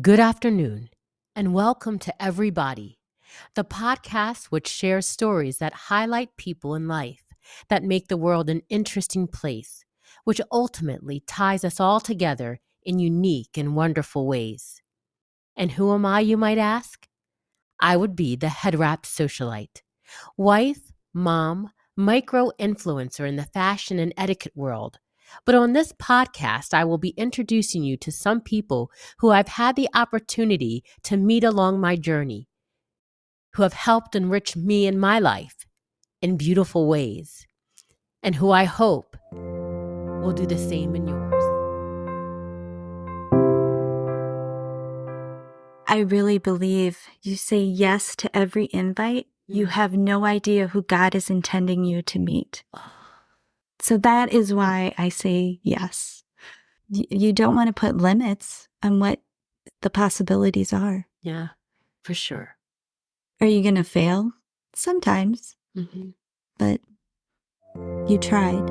Good afternoon, and welcome to Everybody, the podcast which shares stories that highlight people in life, that make the world an interesting place, which ultimately ties us all together in unique and wonderful ways. And who am I, you might ask? I would be the head wrap socialite, wife, mom, micro-influencer in the fashion and etiquette world. But on this podcast, I will be introducing you to some people who I've had the opportunity to meet along my journey, who have helped enrich me in my life in beautiful ways, and who I hope will do the same in yours. I really believe you say yes to every invite. You have no idea who God is intending you to meet. So that is why I say yes. You don't want to put limits on what the possibilities are. Yeah, for sure. Are you going to fail? Sometimes, but you tried.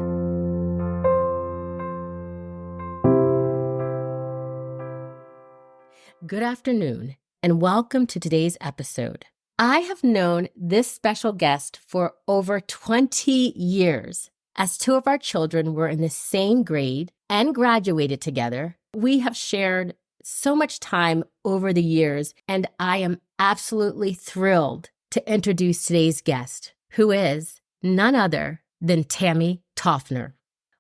Good afternoon, and welcome to today's episode. I have known this special guest for over 20 years. As two of our children were in the same grade and graduated together, we have shared so much time over the years, and I am absolutely thrilled to introduce today's guest, who is none other than Tammy Tauferner.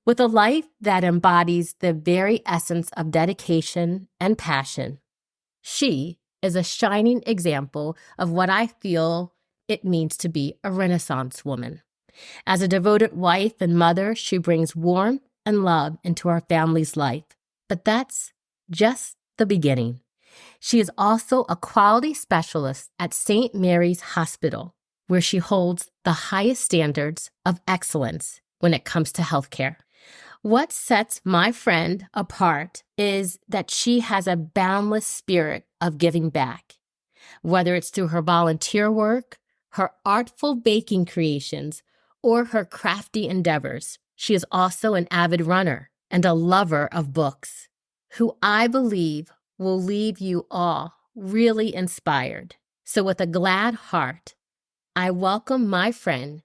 With a life that embodies the very essence of dedication and passion, she is a shining example of what I feel it means to be a Renaissance woman. As a devoted wife and mother, she brings warmth and love into our family's life. But that's just the beginning. She is also a quality specialist at St. Mary's Hospital, where she holds the highest standards of excellence when it comes to healthcare. What sets my friend apart is that she has a boundless spirit of giving back. Whether it's through her volunteer work, her artful baking creations, or her crafty endeavors, she is also an avid runner and a lover of books, who I believe will leave you all really inspired. So with a glad heart, I welcome my friend,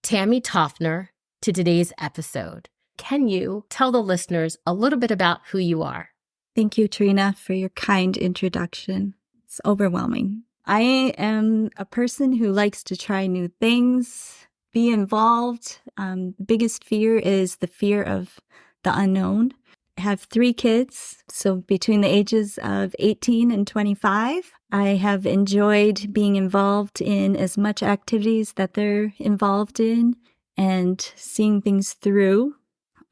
Tammy Tauferner, to today's episode. Can you tell the listeners a little bit about who you are? Thank you, Trina, for your kind introduction. It's overwhelming. I am a person who likes to try new things, be involved. The biggest fear is the fear of the unknown. I have 3 kids, so between the ages of 18 and 25, I have enjoyed being involved in as much activities that they're involved in and seeing things through.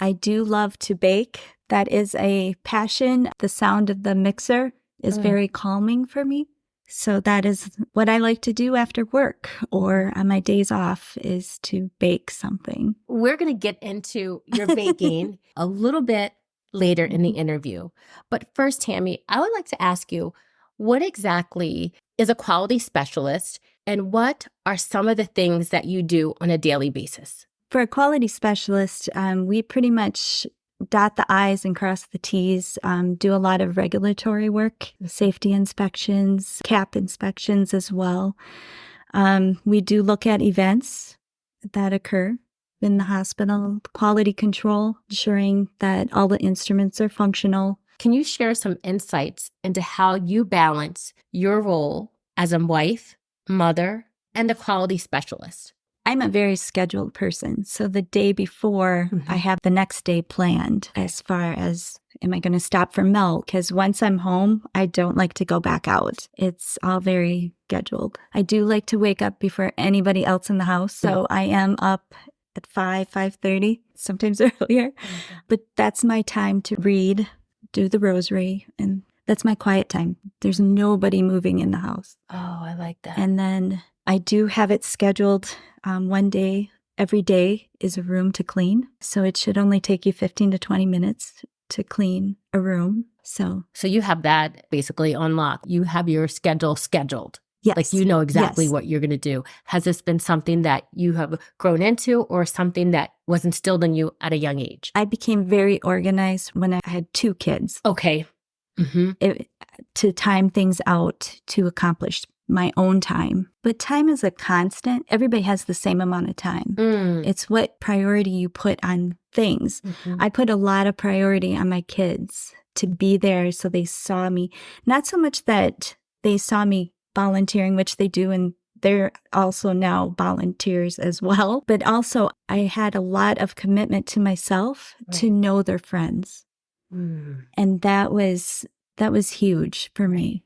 I do love to bake. That is a passion. The sound of the mixer is very calming for me. So that is what I like to do after work or on my days off, is to bake something. We're going to get into your baking a little bit later in the interview. But first, Tammy, I would like to ask you, what exactly is a quality specialist, and what are some of the things that you do on a daily basis? For a quality specialist, we pretty much dot the I's and cross the T's, do a lot of regulatory work, safety inspections, CAP inspections as well. We do look at events that occur in the hospital, quality control, ensuring that all the instruments are functional. Can you share some insights into how you balance your role as a wife, mother, and a quality specialist? I'm a very scheduled person. So the day before, I have the next day planned as far as, am I going to stop for milk? Because once I'm home, I don't like to go back out. It's all very scheduled. I do like to wake up before anybody else in the house. So I am up at 5:30, sometimes earlier. But that's my time to read, do the rosary, and that's my quiet time. There's nobody moving in the house. Oh, I like that. And then I do have it scheduled. One day, every day is a room to clean. So it should only take you 15 to 20 minutes to clean a room. So you have that basically on lock. You have your schedule scheduled. yes. Like you know exactly Yes. what you're going to do. Has this been something that you have grown into, or something that was instilled in you at a young age? I became very organized when I had 2 kids. Okay. to time things out to accomplish my own time. But time is a constant. Everybody has the same amount of time. It's what priority you put on things. I put a lot of priority on my kids to be there so they saw me. Not so much that they saw me volunteering, which they do, and they're also now volunteers as well. But also I had a lot of commitment to myself to know their friends. And that was huge for me.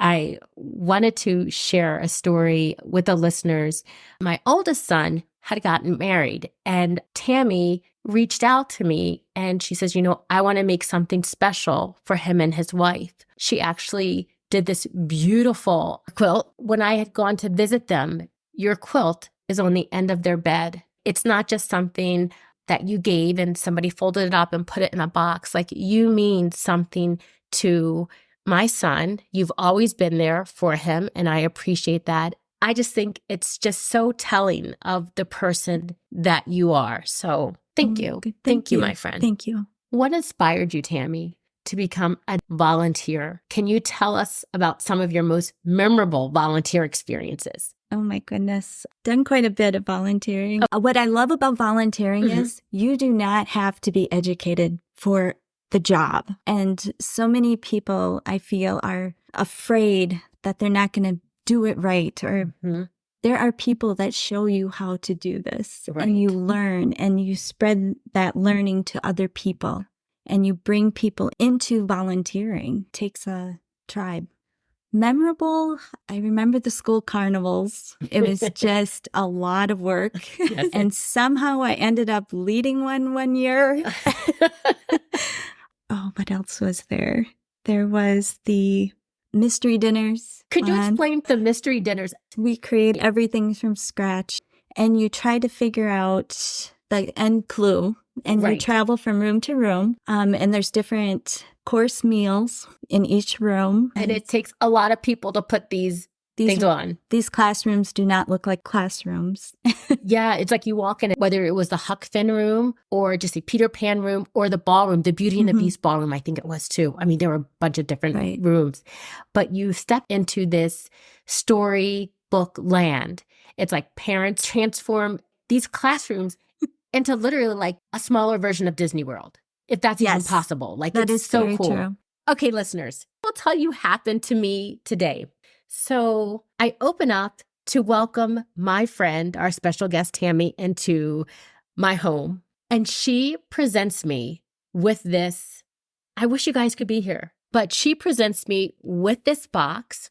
I wanted to share a story with the listeners. My oldest son had gotten married, and Tammy reached out to me and she says, I want to make something special for him and his wife. She actually did this beautiful quilt. When I had gone to visit them, your quilt is on the end of their bed. It's not just something that you gave and somebody folded it up and put it in a box. Like, you mean something to my son. You've always been there for him, and I appreciate that. I just think it's just so telling of the person that you are. So thank you. Thank you, my friend. Thank you. What inspired you, Tammy, to become a volunteer? Can you tell us about some of your most memorable volunteer experiences? Oh my goodness. Done quite a bit of volunteering. What I love about volunteering is you do not have to be educated for the job. And so many people, I feel, are afraid that they're not going to do it right. Or there are people that show you how to do this. Right. And you learn and you spread that learning to other people. And you bring people into volunteering. It takes a tribe. Memorable, I remember the school carnivals. It was just a lot of work. Yes. And somehow I ended up leading one year. Oh, what else was there? There was the mystery dinners. Could you explain the mystery dinners? We create everything from scratch, and you try to figure out the end clue, and you travel from room to room, and there's different course meals in each room. And it takes a lot of people to put these things on. These classrooms do not look like classrooms. Yeah, it's like you walk in, whether it was the Huck Finn room or just the Peter Pan room or the ballroom, the Beauty and the Beast ballroom, I think it was too. I mean, there were a bunch of different rooms. But you step into this storybook land. It's like parents transform these classrooms into literally like a smaller version of Disney World, if that's even possible. Like, that is so cool. True. Okay, listeners, I'll tell you what happened to me today. So I open up to welcome my friend, our special guest, Tammy, into my home. And she presents me with this. I wish you guys could be here, but she presents me with this box.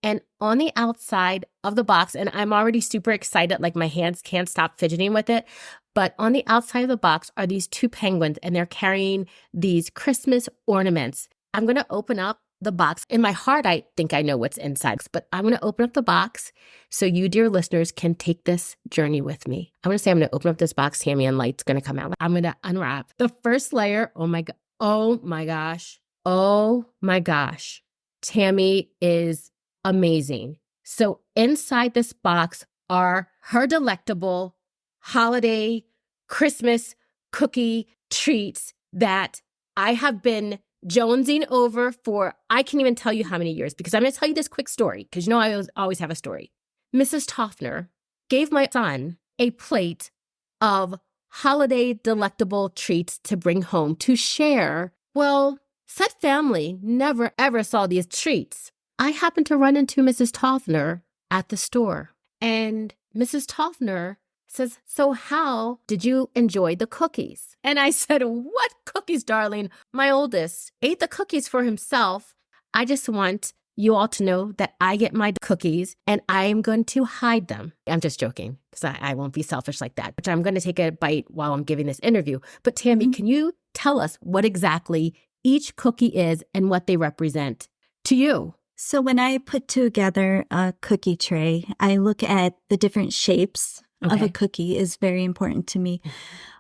And on the outside of the box, and I'm already super excited, like my hands can't stop fidgeting with it. But on the outside of the box are these two penguins, and they're carrying these Christmas ornaments. I'm going to open up the box. In my heart, I think I know what's inside, but I'm going to open up the box so you, dear listeners, can take this journey with me. I'm going to say I'm going to open up this box, Tammy, and light's going to come out. I'm going to unwrap the first layer. Oh my God. Oh my gosh. Oh my gosh. Tammy is amazing. So inside this box are her delectable holiday Christmas cookie treats that I have been jonesing over for, I can't even tell you how many years, because I'm going to tell you this quick story, because I always have a story. Mrs. Tauferner gave my son a plate of holiday delectable treats to bring home to share. Well, said family never ever saw these treats. I happened to run into Mrs. Tauferner at the store, and Mrs. Tauferner says, "So how did you enjoy the cookies?" And I said, "What cookies, darling? My oldest ate the cookies for himself. I just want you all to know that I get my cookies and I am going to hide them." I'm just joking, because I won't be selfish like that. But I'm going to take a bite while I'm giving this interview. But Tammy, can you tell us what exactly each cookie is and what they represent to you? So when I put together a cookie tray, I look at the different shapes of a cookie is very important to me.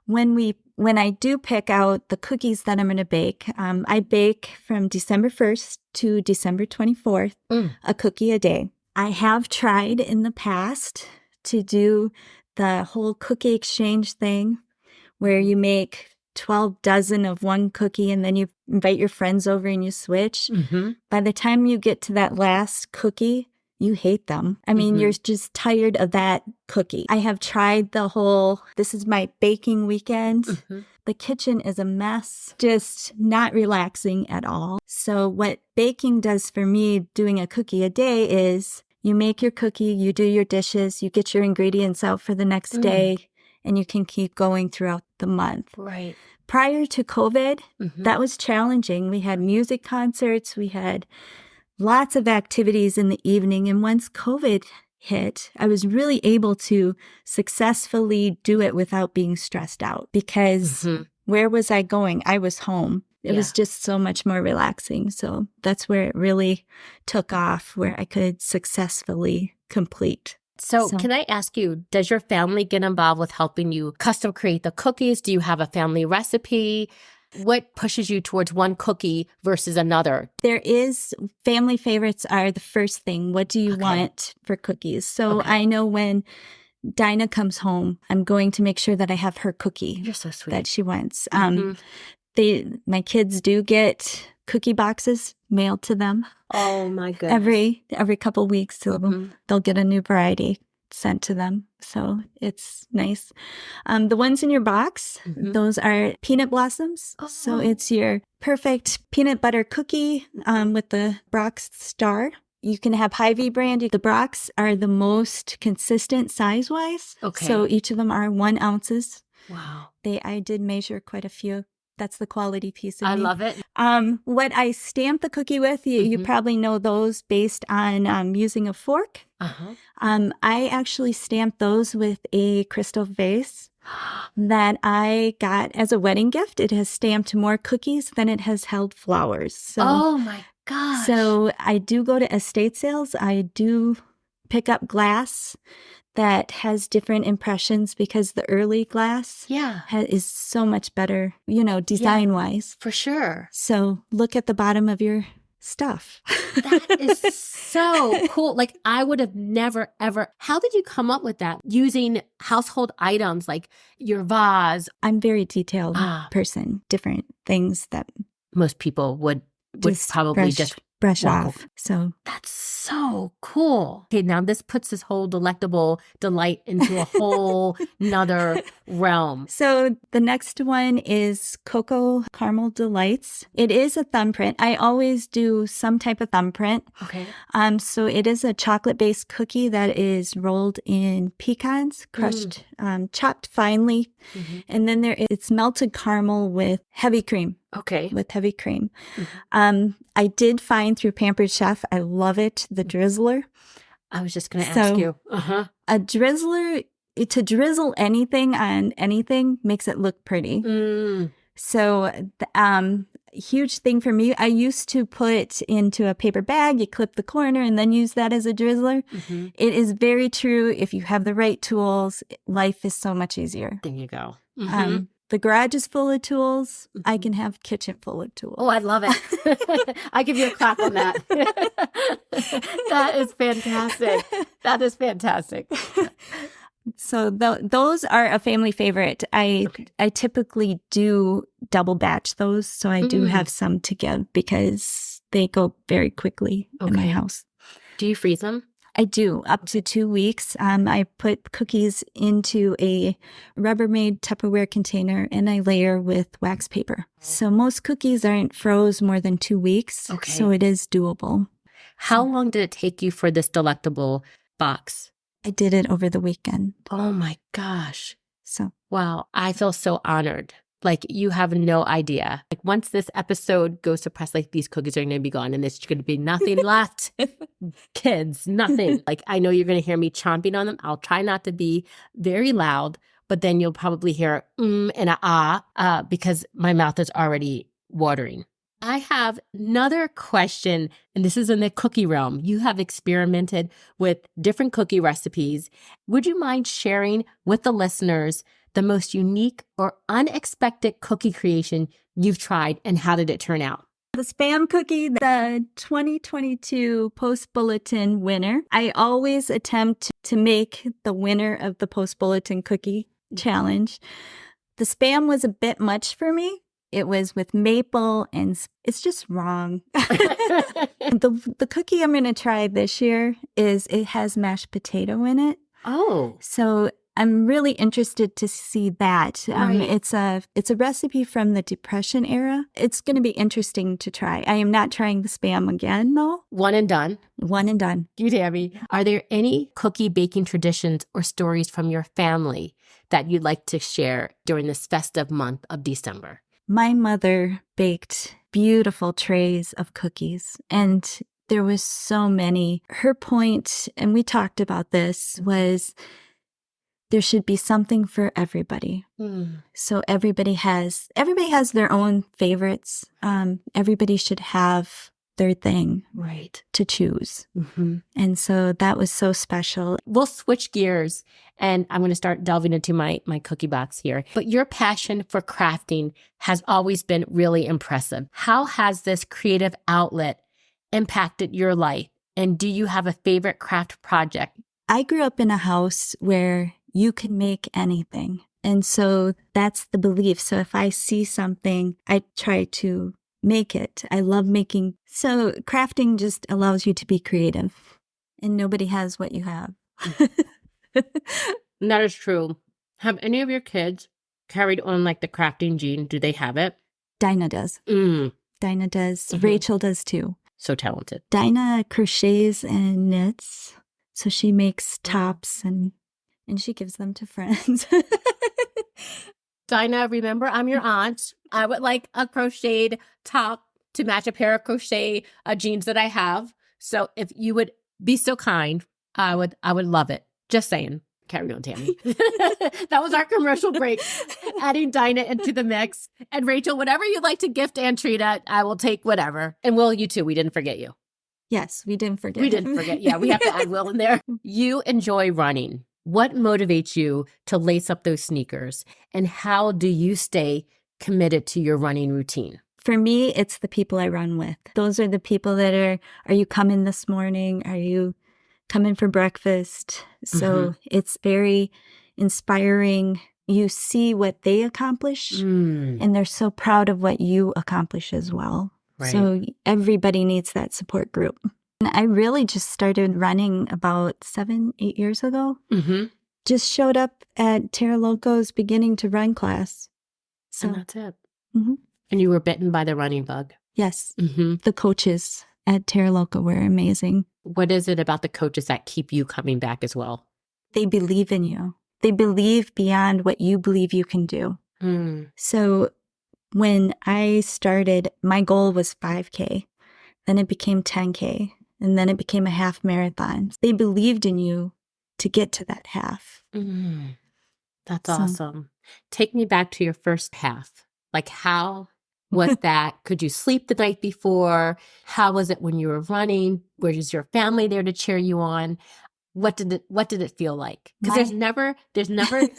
When I do pick out the cookies that I'm going to bake, I bake from December 1st to December 24th, a cookie a day. I have tried in the past to do the whole cookie exchange thing where you make 12 dozen of one cookie and then you invite your friends over and you switch. By the time you get to that last cookie, you hate them. I mean, you're just tired of that cookie. I have tried this is my baking weekend. The kitchen is a mess, just not relaxing at all. So what baking does for me, doing a cookie a day, is you make your cookie, you do your dishes, you get your ingredients out for the next day, and you can keep going throughout the month. Right. Prior to COVID, that was challenging. We had music concerts, we had lots of activities in the evening. And once COVID hit, I was really able to successfully do it without being stressed out because where was I going? I was home. It was just so much more relaxing. So that's where it really took off, where I could successfully complete. So can I ask you, does your family get involved with helping you custom create the cookies? Do you have a family recipe? What pushes you towards one cookie versus another? Family favorites are the first thing. What do you want for cookies? So I know when Dinah comes home, I'm going to make sure that I have her cookie. You're so sweet. That she wants. My kids do get cookie boxes mailed to them. Oh my goodness. Every couple weeks, they'll get a new variety sent to them. So it's nice. The ones in your box, those are peanut blossoms. Oh. So it's your perfect peanut butter cookie with the Brock's star. You can have Hy-Vee brand. The Brock's are the most consistent size-wise. Okay. So each of them are 1 ounces. Wow. I did measure quite a few. That's the quality piece of me. I love it. What I stamp the cookie with, you probably know those based on using a fork. I actually stamped those with a crystal vase that I got as a wedding gift. It has stamped more cookies than it has held flowers. So, oh my gosh. So I do go to estate sales. I do pick up glass that has different impressions because the early glass is so much better, design-wise. For sure. So look at the bottom of your stuff. That is so cool. Like, I would have never, ever. How did you come up with that? Using household items like your vase. I'm a very detailed person. Different things that most people would probably just brush off. So that's so cool. Okay, now this puts this whole delectable delight into a whole nother realm. So the next one is Cocoa Caramel Delights. It is a thumbprint. I always do some type of thumbprint. Okay. So it is a chocolate-based cookie that is rolled in pecans, crushed, chopped finely, and then it's melted caramel with heavy cream. Okay. With heavy cream. I did find through Pampered Chef, I love it, the drizzler. I was just going to ask you. A drizzler, to drizzle anything on anything makes it look pretty. So huge thing for me. I used to put into a paper bag, you clip the corner and then use that as a drizzler. It is very true. If you have the right tools, life is so much easier. There you go. The garage is full of tools. I can have kitchen full of tools. Oh, I love it. I give you a clap on that. That is fantastic. That is fantastic. So those are a family favorite. I typically do double batch those. So I do have some to give because they go very quickly in my house. Do you freeze them? I do, up to 2 weeks. I put cookies into a Rubbermaid Tupperware container and I layer with wax paper. So most cookies aren't froze more than 2 weeks. Okay. So it is doable. How long did it take you for this delectable box? I did it over the weekend. Oh my gosh. So. Wow. I feel so honored. Like, you have no idea. Like, once this episode goes to press, like, these cookies are going to be gone and there's going to be nothing left. Kids, nothing. Like, I know you're going to hear me chomping on them. I'll try not to be very loud, but then you'll probably hear and a because my mouth is already watering. I have another question, and this is in the cookie realm. You have experimented with different cookie recipes. Would you mind sharing with the listeners the most unique or unexpected cookie creation you've tried, and how did it turn out? The Spam cookie, the 2022 Post Bulletin winner. I always attempt to make the winner of the Post Bulletin cookie challenge. The Spam was a bit much for me. It was with maple, and it's just wrong. The cookie I'm going to try this year it has mashed potato in it. Oh. So I'm really interested to see that. Right. It's a recipe from the Depression era. It's going to be interesting to try. I am not trying the Spam again, though. One and done. One and done. You, Tammy. Are there any cookie baking traditions or stories from your family that you'd like to share during this festive month of December? My mother baked beautiful trays of cookies, and there was so many. Her point, and we talked about this, was there should be something for everybody. So everybody has their own favorites. Everybody should have their thing to choose. And so that was so special. We'll switch gears, and I'm going to start delving into my cookie box here. But your passion for crafting has always been really impressive. How has this creative outlet impacted your life? And do you have a favorite craft project? I grew up in a house where you can make anything. And so that's the belief. So if I see something, I try to make it. I love making. So crafting just allows you to be creative, and nobody has what you have. That is true. Have any of your kids carried on like the crafting gene? Do they have it? Dinah does. Dinah does. Rachel does too. So talented. Dinah crochets and knits. So she makes tops and she gives them to friends. Dinah, remember, I'm your aunt. I would like a crocheted top to match a pair of crochet jeans that I have. So if you would be so kind, I would love it. Just saying. Carry on, Tammy. That was our commercial break. Adding Dinah into the mix. And Rachel, whatever you'd like to gift Aunt Trina, I will take whatever. And Will, you too. We didn't forget you. Yes, we didn't forget. We didn't forget. Yeah, we have to add Will in there. You enjoy running. What motivates you to lace up those sneakers? And how do you stay committed to your running routine? For me, it's the people I run with. Those are the people that are you coming this morning? Are you coming for breakfast? So it's very inspiring. You see what they accomplish, and they're so proud of what you accomplish as well. Right. So everybody needs that support group. And I really just started running about 7-8 years ago. Just showed up at Terra Loco's beginning to run class. So and that's it. And you were bitten by the running bug. Yes. The coaches at Terra Loco were amazing. What is it about the coaches that keep you coming back as well? They believe in you. They believe beyond what you believe you can do. So when I started, my goal was 5K. Then it became 10K. And then it became a half marathon. They believed in you to get to that half. That's awesome. Take me back to your first half. Like, how was that? Could you sleep the night before? How was it when you were running? Was your family there to cheer you on? What did it feel like? Because there's never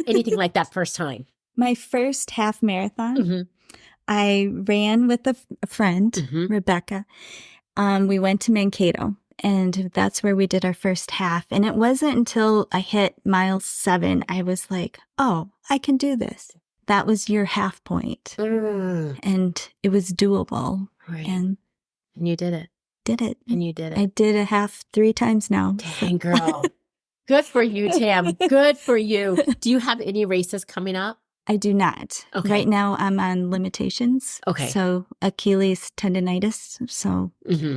anything like that first time. My first half marathon, I ran with a friend, Rebecca. We went to Mankato, and that's where we did our first half. And it wasn't until I hit mile 7, I was like, oh, I can do this. That was your half point. And it was doable. Right. And you did it. And you did it. I did a half 3 times now. Dang, girl. Good for you, Tam. Good for you. Do you have any races coming up? I do not. Okay. Right now, I'm on limitations. Okay. So Achilles tendonitis. So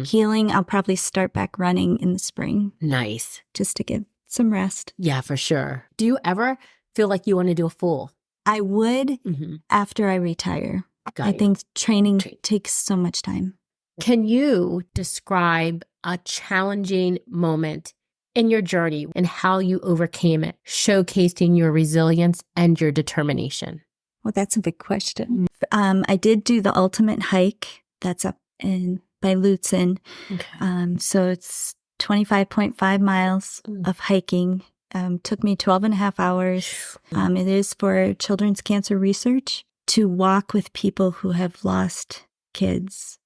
healing, I'll probably start back running in the spring. Nice. Just to get some rest. Yeah, for sure. Do you ever feel like you want to do a full? I would after I retire. I think training takes so much time. Can you describe a challenging moment in your journey and how you overcame it, showcasing your resilience and your determination? Well, that's a big question. I did do the ultimate hike. That's up by Lutzen. Okay. So it's 25.5 miles of hiking. Took me 12 and a half hours. It is for children's cancer research to walk with people who have lost kids,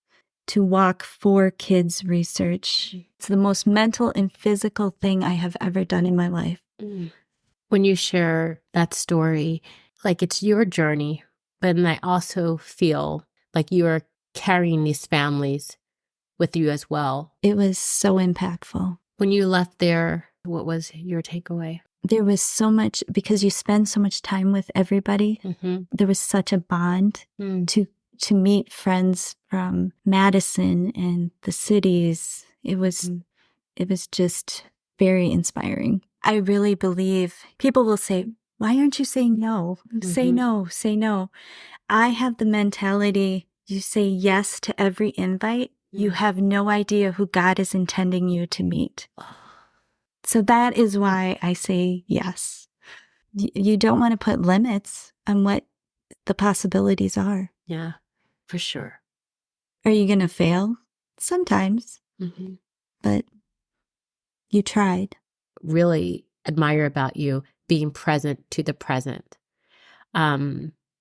to walk for kids research. It's the most mental and physical thing I have ever done in my life. When you share that story, like it's your journey, but then I also feel like you are carrying these families with you as well. It was so impactful. When you left there, what was your takeaway? There was so much, because you spend so much time with everybody. Mm-hmm. There was such a bond to meet friends from Madison and the cities. It was just very inspiring. I really believe people will say, why aren't you saying no? Say no, say no. I have the mentality, you say yes to every invite, you have no idea who God is intending you to meet. So that is why I say yes. You don't want to put limits on what the possibilities are. Yeah, for sure. Are you going to fail? Sometimes, but you tried. Really admire about you being present to the present.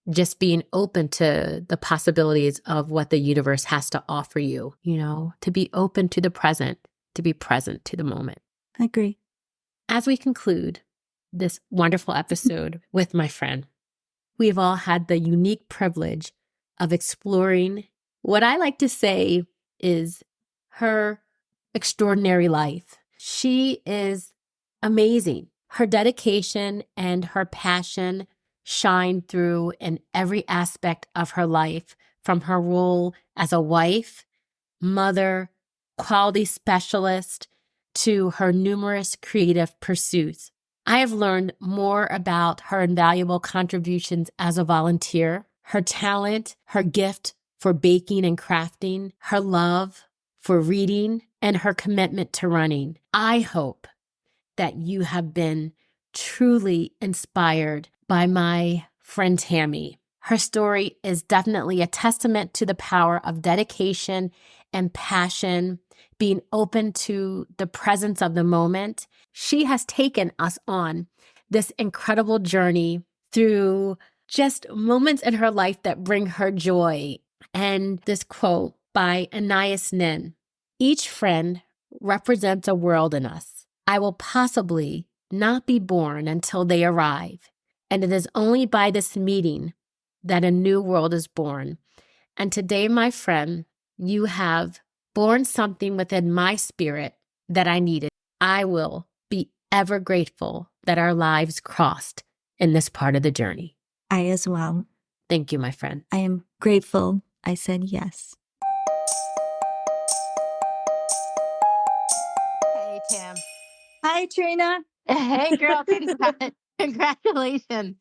Just being open to the possibilities of what the universe has to offer you, to be open to the present, to be present to the moment. I agree. As we conclude this wonderful episode with my friend, we've all had the unique privilege of exploring what I like to say is her extraordinary life. She is amazing. Her dedication and her passion shine through in every aspect of her life, from her role as a wife, mother, quality specialist, to her numerous creative pursuits. I have learned more about her invaluable contributions as a volunteer, her talent, her gift for baking and crafting, her love for reading, and her commitment to running. I hope that you have been truly inspired by my friend Tammy. Her story is definitely a testament to the power of dedication and passion, being open to the presence of the moment. She has taken us on this incredible journey through just moments in her life that bring her joy. And this quote by Anais Nin: each friend represents a world in us. I will possibly not be born until they arrive, and it is only by this meeting that a new world is born. And today, my friend, you have born something within my spirit that I needed. I will be ever grateful that our lives crossed in this part of the journey. I as well. Thank you, my friend. I am grateful I said yes. Hey, Tam. Hi, Trina. Hey, girl. Congratulations.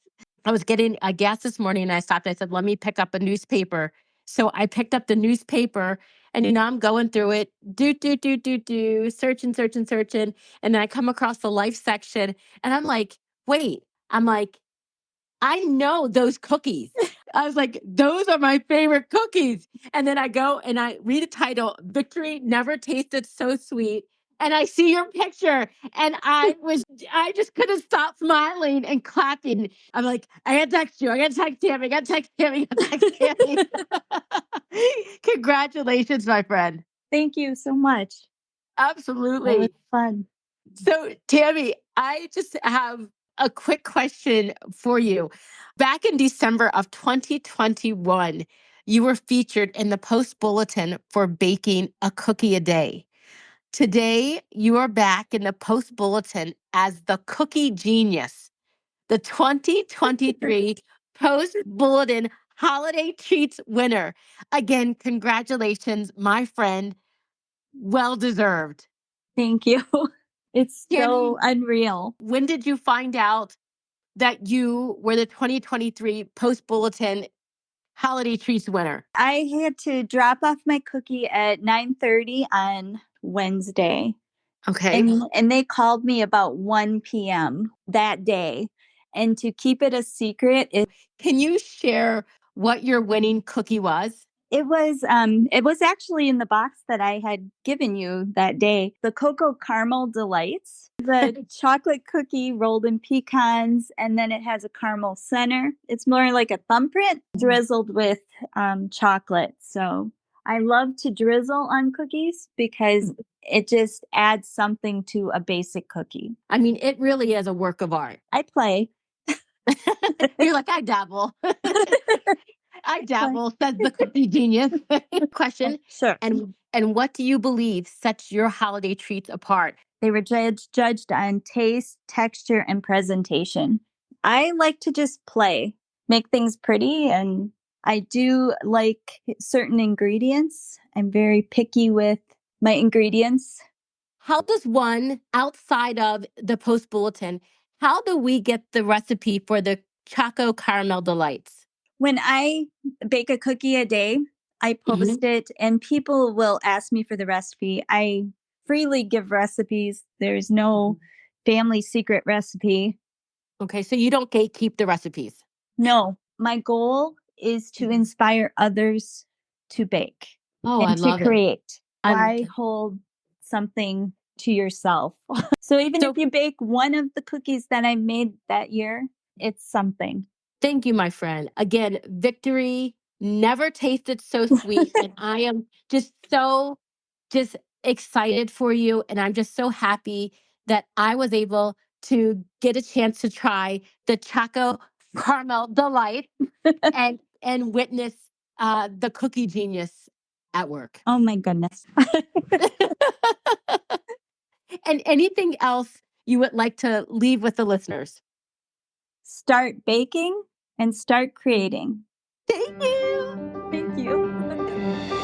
I was getting a gas this morning and I stopped. I said, let me pick up a newspaper. So I picked up the newspaper and, I'm going through it, searching. And then I come across the life section and I'm like, wait, I know those cookies. I was like, those are my favorite cookies. And then I go and I read the title, Victory Never Tasted So Sweet. And I see your picture and I just couldn't stop smiling and clapping. I'm like, I gotta text you. I gotta text Tammy. I gotta text Tammy. I gotta text Tammy. Congratulations, my friend. Thank you so much. Absolutely. That was fun. So, Tammy, I just have a quick question for you. Back in December of 2021, you were featured in the Post Bulletin for baking a cookie a day. Today, you are back in the Post Bulletin as the Cookie Genius, the 2023 Post Bulletin Holiday Treats winner. Again, congratulations, my friend. Well deserved. Thank you. It's so Tammy, unreal. when did you find out that you were the 2023 Post Bulletin Holiday Treats winner? I had to drop off my cookie at 9:30 on Wednesday. Okay. And they called me about 1 p.m. that day. And to keep it a secret, Can you share what your winning cookie was? it was actually in the box that I had given you that day. The Cocoa Caramel Delights, the chocolate cookie rolled in pecans, and then it has a caramel center. It's more like a thumbprint drizzled with chocolate. So I love to drizzle on cookies because it just adds something to a basic cookie. I mean, it really is a work of art. I play. You're like, I dabble. I dabble, says the cookie genius. Question. Sure. And what do you believe sets your holiday treats apart? They were judged on taste, texture, and presentation. I like to just play, make things pretty, and I do like certain ingredients. I'm very picky with my ingredients. How does one outside of the post bulletin, how do we get the recipe for the Choco Caramel Delights? When I bake a cookie a day, I Mhm. post it and people will ask me for the recipe. I freely give recipes. There's no family secret recipe. Okay, so you don't gatekeep the recipes. No, my goal is to Mhm. inspire others to bake Oh, I and to love it. create. I'm Why hold something to yourself? So even if so you bake one of the cookies that I made that year, it's something. thank you, my friend. Again, victory never tasted so sweet. And I am just excited for you. And I'm just so happy that I was able to get a chance to try the Choco Caramel Delight and witness the cookie genius at work. Oh my goodness. And anything else you would like to leave with the listeners? Start baking and start creating. Thank you. Thank you.